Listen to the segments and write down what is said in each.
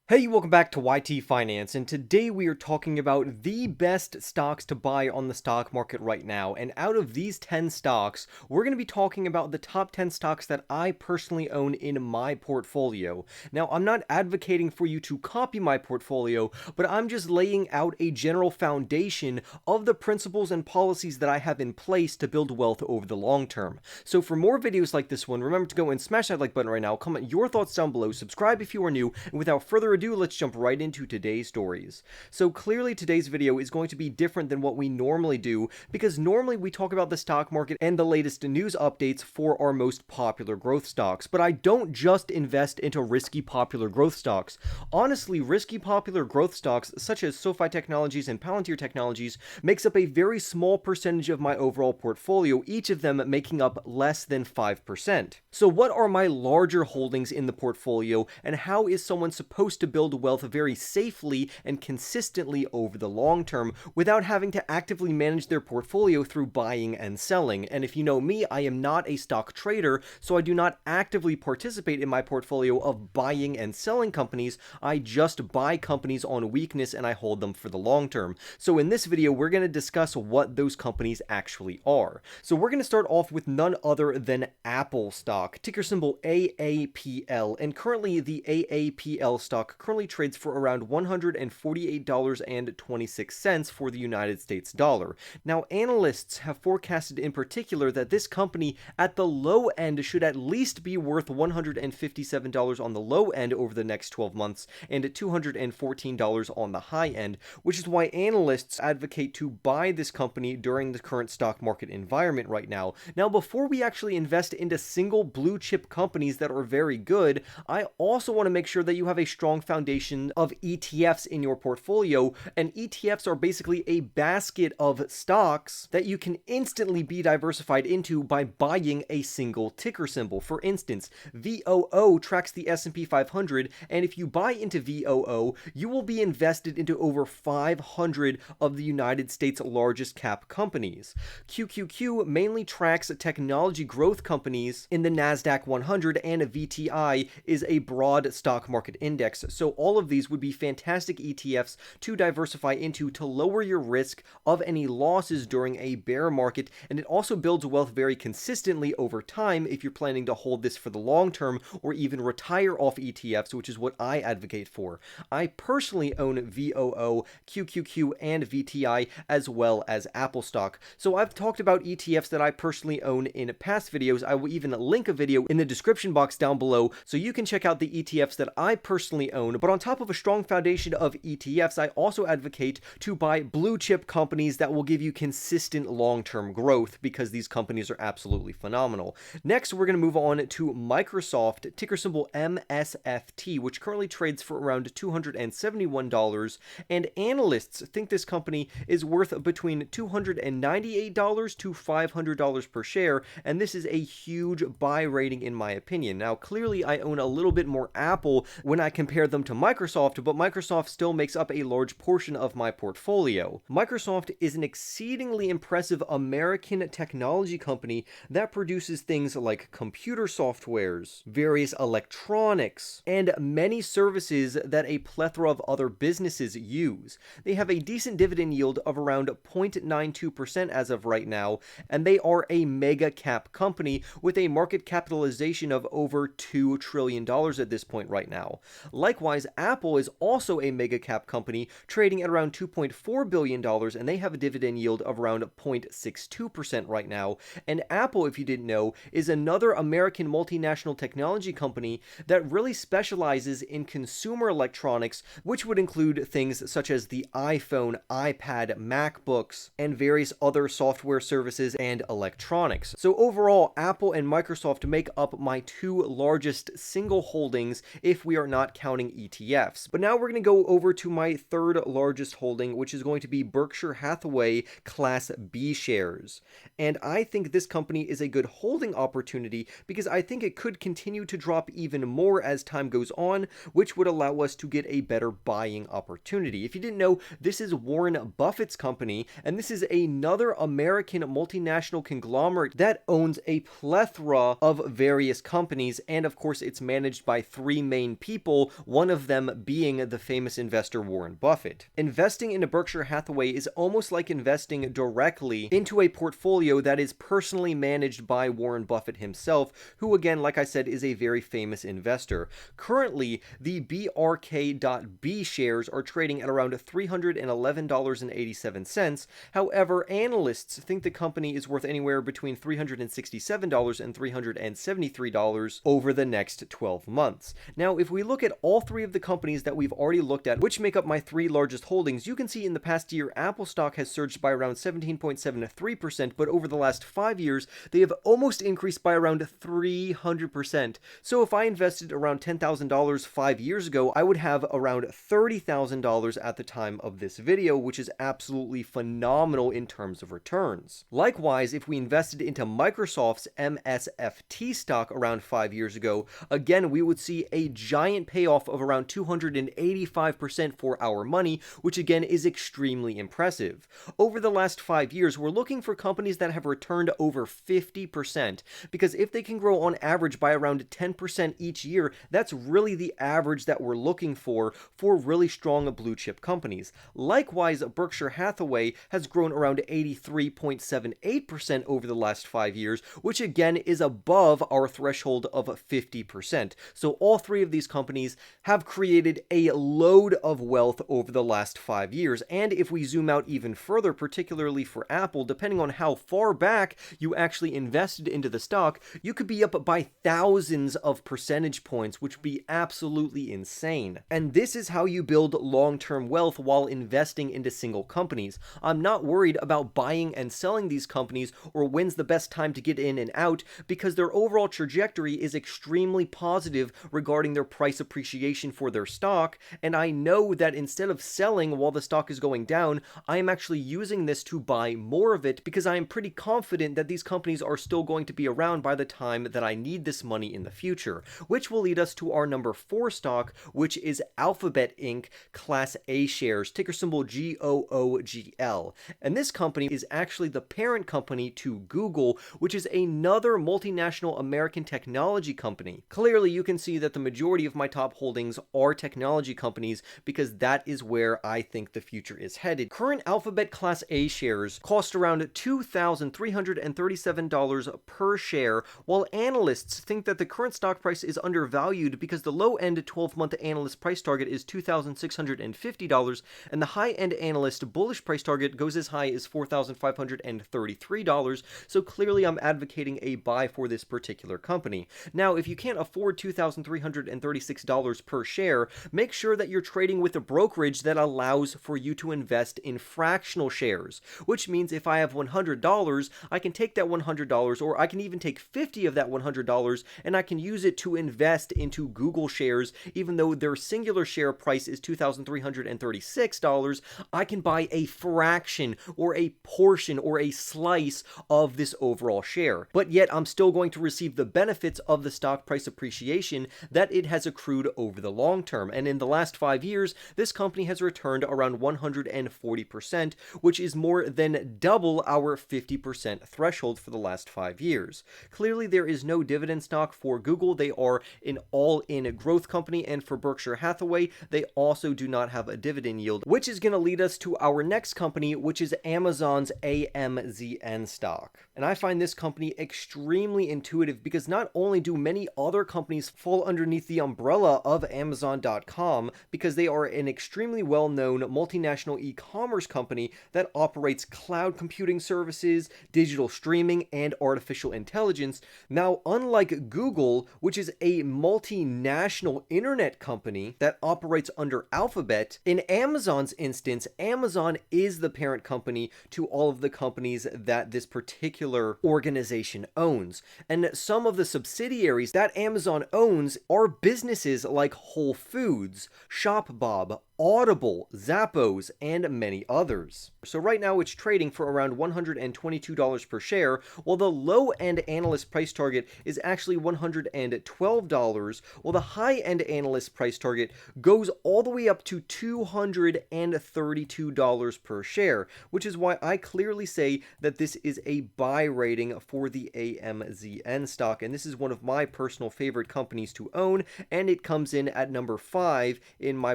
Hey, welcome back to YT Finance, and today we are talking about the best stocks to buy on the stock market right now. And out of these 10 stocks, we're going to be talking about the top 10 stocks that I personally own in my portfolio. Now, I'm not advocating for you to copy my portfolio, but I'm just laying out a general foundation of the principles and policies that I have in place to build wealth over the long term. So for more videos like this one, remember to go and smash that like button right now, comment your thoughts down below, subscribe if you are new, and without further ado, let's jump right into today's stories. So clearly today's video is going to be different than what we normally do, because normally we talk about the stock market and the latest news updates for our most popular growth stocks, but I don't just invest into risky popular growth stocks. Honestly, risky popular growth stocks such as SoFi Technologies and Palantir Technologies makes up a very small percentage of my overall portfolio, each of them making up less than 5%. So what are my larger holdings in the portfolio, and how is someone supposed to build wealth very safely and consistently over the long term without having to actively manage their portfolio through buying and selling? And if you know me, I am not a stock trader, so I do not actively participate in my portfolio of buying and selling companies. I just buy companies on weakness and I hold them for the long term. So in this video, we're going to discuss what those companies actually are. So we're going to start off with none other than Apple stock, ticker symbol AAPL, and currently the AAPL stock currently trades for around $148.26 for the United States dollar. Now, analysts have forecasted in particular that this company at the low end should at least be worth $157 on the low end over the next 12 months and $214 on the high end, which is why analysts advocate to buy this company during the current stock market environment right now. Now, before we actually invest into single blue chip companies that are very good, I also want to make sure that you have a strong foundation of ETFs in your portfolio, and ETFs are basically a basket of stocks that you can instantly be diversified into by buying a single ticker symbol. For instance, VOO tracks the S&P 500, and if you buy into VOO, you will be invested into over 500 of the United States' largest cap companies. QQQ mainly tracks technology growth companies in the NASDAQ 100, and VTI is a broad stock market index. So all of these would be fantastic ETFs to diversify into to lower your risk of any losses during a bear market, and it also builds wealth very consistently over time if you're planning to hold this for the long term or even retire off ETFs, which is what I advocate for. I personally own VOO, QQQ, and VTI as well as Apple stock. So I've talked about ETFs that I personally own in past videos. I will even link a video in the description box down below so you can check out the ETFs that I personally own. But on top of a strong foundation of ETFs, I also advocate to buy blue chip companies that will give you consistent long-term growth, because these companies are absolutely phenomenal. Next, we're going to move on to Microsoft, ticker symbol MSFT, which currently trades for around $271, and analysts think this company is worth between $298 to $500 per share, and this is a huge buy rating in my opinion. Now, clearly I own a little bit more Apple when I compare them to Microsoft, but Microsoft still makes up a large portion of my portfolio. Microsoft is an exceedingly impressive American technology company that produces things like computer softwares, various electronics, and many services that a plethora of other businesses use. They have a decent dividend yield of around 0.92% as of right now, and they are a mega cap company with a market capitalization of over $2 trillion at this point right now. Likewise, Apple is also a mega cap company trading at around $2.4 billion, and they have a dividend yield of around 0.62% right now. And Apple, if you didn't know, is another American multinational technology company that really specializes in consumer electronics, which would include things such as the iPhone, iPad, MacBooks, and various other software services and electronics. So overall, Apple and Microsoft make up my two largest single holdings if we are not counting ETFs. But now we're going to go over to my third largest holding, which is going to be Berkshire Hathaway Class B shares. And I think this company is a good holding opportunity because I think it could continue to drop even more as time goes on, which would allow us to get a better buying opportunity. If you didn't know, this is Warren Buffett's company, and this is another American multinational conglomerate that owns a plethora of various companies, and of course it's managed by three main people, one of them being the famous investor Warren Buffett. Investing into Berkshire Hathaway is almost like investing directly into a portfolio that is personally managed by Warren Buffett himself, who again, like I said, is a very famous investor. Currently, the BRK.B shares are trading at around $311.87. However, analysts think the company is worth anywhere between $367 and $373 over the next 12 months. Now, if we look at all three of the companies that we've already looked at, which make up my three largest holdings, you can see in the past year, Apple stock has surged by around 17.73%, but over the last 5 years, they have almost increased by around 300%. So if I invested around $10,000 5 years ago, I would have around $30,000 at the time of this video, which is absolutely phenomenal in terms of returns. Likewise, if we invested into Microsoft's MSFT stock around 5 years ago, again, we would see a giant payoff of around 285% for our money, which again is extremely impressive. Over the last 5 years, we're looking for companies that have returned over 50%, because if they can grow on average by around 10% each year, that's really the average that we're looking for really strong blue chip companies. Likewise, Berkshire Hathaway has grown around 83.78% over the last 5 years, which again is above our threshold of 50%. So all three of these companies have created a load of wealth over the last 5 years. And if we zoom out even further, particularly for Apple, depending on how far back you actually invested into the stock, you could be up by thousands of percentage points, which would be absolutely insane. And this is how you build long-term wealth while investing into single companies. I'm not worried about buying and selling these companies or when's the best time to get in and out, because their overall trajectory is extremely positive regarding their price appreciation for their stock, and I know that instead of selling while the stock is going down, I am actually using this to buy more of it, because I am pretty confident that these companies are still going to be around by the time that I need this money in the future, which will lead us to our number 4 stock, which is Alphabet Inc. Class A shares, ticker symbol GOOGL. And this company is actually the parent company to Google, which is another multinational American technology company. Clearly, you can see that the majority of my top holdings are technology companies, because that is where I think the future is headed. Current Alphabet Class A shares cost around $2,337 per share, while analysts think that the current stock price is undervalued because the low-end 12-month analyst price target is $2,650, and the high-end analyst bullish price target goes as high as $4,533, so clearly I'm advocating a buy for this particular company. Now, if you can't afford $2,336 per share, make sure that you're trading with a brokerage that allows for you to invest in fractional shares, which means if I have $100, I can take that $100, or I can even take 50 of that $100, and I can use it to invest into Google shares. Even though their singular share price is $2,336, I can buy a fraction or a portion or a slice of this overall share. But yet I'm still going to receive the benefits of the stock price appreciation that it has accrued over the long term. And in the last 5 years, this company has returned around 140%, which is more than double our 50% threshold for the last 5 years. Clearly, there is no dividend stock for Google. They are an all-in growth company, and for Berkshire Hathaway, they also do not have a dividend yield, which is going to lead us to our next company, which is Amazon's AMZN stock. And I find this company extremely intuitive, because not only do many other companies fall underneath the umbrella of Amazon.com, because they are an extremely well-known multinational e-commerce company that operates cloud computing services, digital streaming, and artificial intelligence. Now, unlike Google, which is a multinational internet company that operates under Alphabet, in Amazon's instance, Amazon is the parent company to all of the companies that this particular organization owns. And some of the subsidiaries that Amazon owns are businesses like Whole Foods, ShopBob, Audible, Zappos, and many others. So right now it's trading for around $122 per share, while the low-end analyst price target is actually $112, while the high-end analyst price target goes all the way up to $232 per share, which is why I clearly say that this is a buy rating for the AMZN stock, and this is one of my personal favorite companies to own, and it comes in in at number 5 in my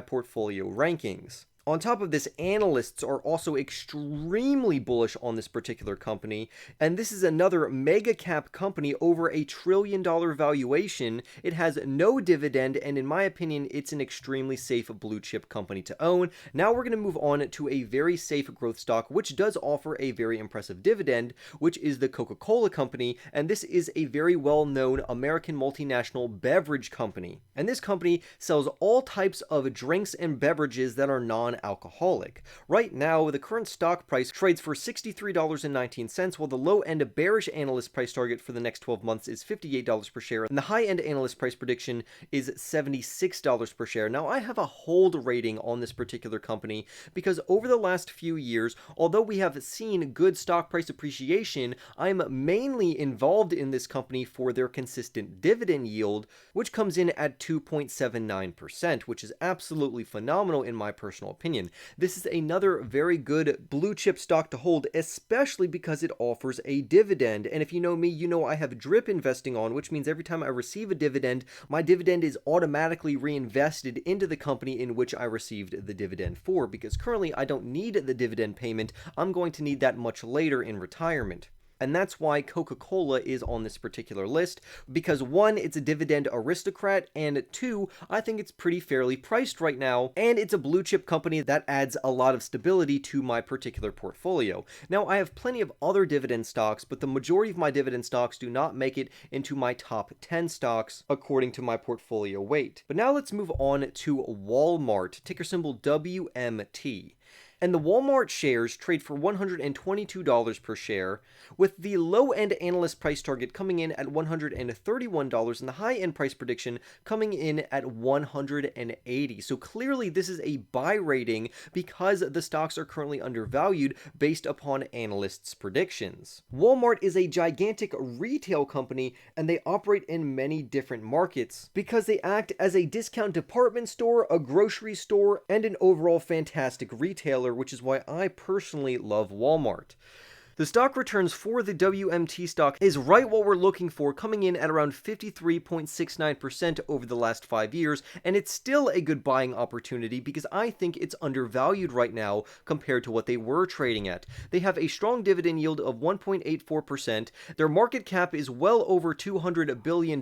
portfolio rankings. On top of this, analysts are also extremely bullish on this particular company, and this is another mega cap company over $1 trillion valuation. It has no dividend, and in my opinion, it's an extremely safe blue chip company to own. Now we're going to move on to a very safe growth stock, which does offer a very impressive dividend, which is the Coca-Cola company, and this is a very well-known American multinational beverage company. And this company sells all types of drinks and beverages that are non-alcoholic. Right now, the current stock price trades for $63.19, while the low-end bearish analyst price target for the next 12 months is $58 per share, and the high-end analyst price prediction is $76 per share. Now, I have a hold rating on this particular company because over the last few years, although we have seen good stock price appreciation, I'm mainly involved in this company for their consistent dividend yield, which comes in at 2.79%, which is absolutely phenomenal in my personal opinion. This is another very good blue chip stock to hold, especially because it offers a dividend. And if you know me, you know I have drip investing on, which means every time I receive a dividend, my dividend is automatically reinvested into the company in which I received the dividend for, because currently I don't need the dividend payment. I'm going to need that much later in retirement. And that's why Coca-Cola is on this particular list, because 1, it's a dividend aristocrat, and 2, I think it's pretty fairly priced right now, and it's a blue chip company that adds a lot of stability to my particular portfolio. Now, I have plenty of other dividend stocks, but the majority of my dividend stocks do not make it into my top 10 stocks according to my portfolio weight. But now let's move on to Walmart, ticker symbol WMT. And the Walmart shares trade for $122 per share, with the low-end analyst price target coming in at $131 and the high-end price prediction coming in at $180. So clearly this is a buy rating because the stocks are currently undervalued based upon analysts' predictions. Walmart is a gigantic retail company, and they operate in many different markets because they act as a discount department store, a grocery store, and an overall fantastic retailer, which is why I personally love Walmart. The stock returns for the WMT stock is right what we're looking for, coming in at around 53.69% over the last 5 years, and it's still a good buying opportunity because I think it's undervalued right now compared to what they were trading at. They have a strong dividend yield of 1.84%, their market cap is well over $200 billion,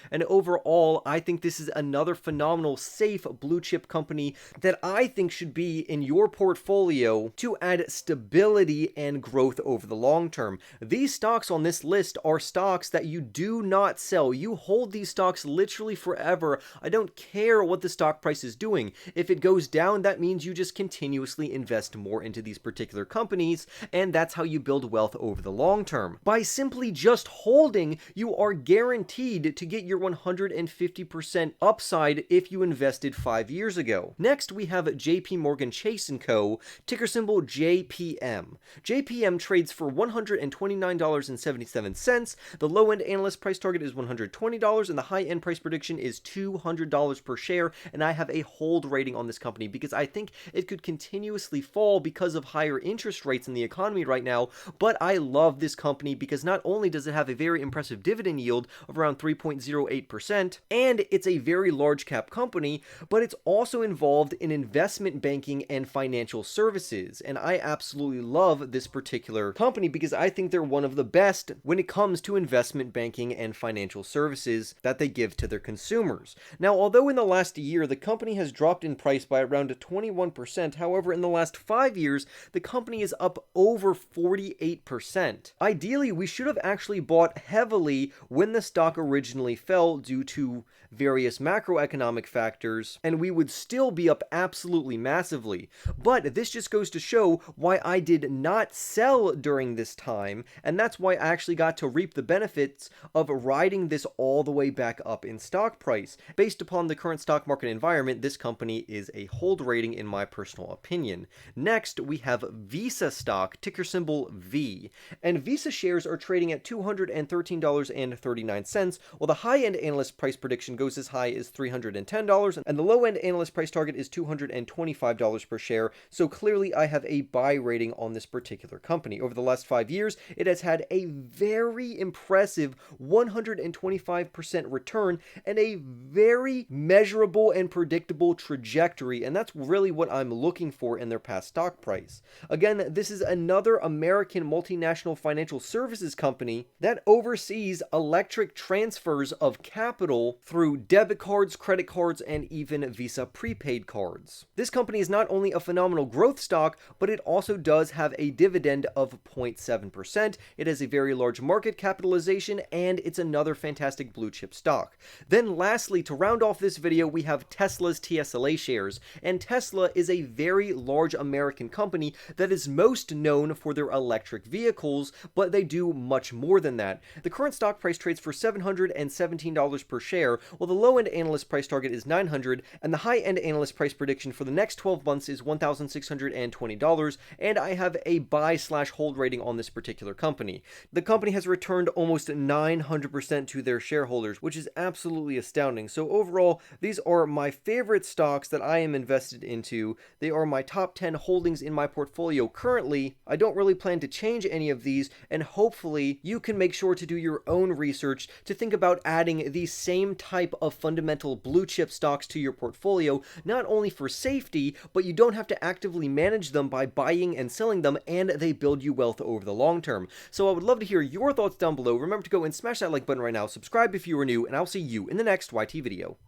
and overall, I think this is another phenomenal, safe blue chip company that I think should be in your portfolio to add stability and growth over the long term. These stocks on this list are stocks that you do not sell. You hold these stocks literally forever. I don't care what the stock price is doing. If it goes down, that means you just continuously invest more into these particular companies, and that's how you build wealth over the long term. By simply just holding, you are guaranteed to get your 150% upside if you invested 5 years ago. Next, we have JP Morgan Chase & Co., ticker symbol JPM. JPM trades for $129.77. The low-end analyst price target is $120, and the high-end price prediction is $200 per share, and I have a hold rating on this company because I think it could continuously fall because of higher interest rates in the economy right now, but I love this company because not only does it have a very impressive dividend yield of around 3.08%, and it's a very large cap company, but it's also involved in investment banking and financial services, and I absolutely love this particular company because I think they're one of the best when it comes to investment banking and financial services that they give to their consumers. Now, although in the last year the company has dropped in price by around 21%, however, in the last 5 years the company is up over 48%. Ideally, we should have actually bought heavily when the stock originally fell due to various macroeconomic factors, and we would still be up absolutely massively. But this just goes to show why I did not sell during this time, and that's why I actually got to reap the benefits of riding this all the way back up in stock price. Based upon the current stock market environment, this company is a hold rating in my personal opinion. Next, we have Visa stock, ticker symbol V, and Visa shares are trading at $213.39, while the high-end analyst price prediction goes as high as $310, and the low-end analyst price target is $225 per share, so clearly I have a buy rating on this particular company. over the last 5 years, it has had a very impressive 125% return and a very measurable and predictable trajectory, and that's really what I'm looking for in their past stock price. Again, this is another American multinational financial services company that oversees electric transfers of capital through debit cards, credit cards, and even Visa prepaid cards. This company is not only a phenomenal growth stock, but it also does have a dividend of 0.7%. It has a very large market capitalization, and it's another fantastic blue chip stock. Then lastly, to round off this video, we have Tesla's TSLA shares, and Tesla is a very large American company that is most known for their electric vehicles, but they do much more than that. The current stock price trades for $717 per share, while the low-end analyst price target is $900, and the high-end analyst price prediction for the next 12 months is $1,620, and I have a buy/hold rating on this particular company. The company has returned almost 900% to their shareholders, which is absolutely astounding. So overall, these are my favorite stocks that I am invested into. They are my top 10 holdings in my portfolio currently. I don't really plan to change any of these, and hopefully you can make sure to do your own research to think about adding the same type of fundamental blue chip stocks to your portfolio, not only for safety, but you don't have to actively manage them by buying and selling them, and they build you wealth over the long term. So I would love to hear your thoughts down below. Remember to go and smash that like button right now, subscribe if you are new, and I'll see you in the next YT video.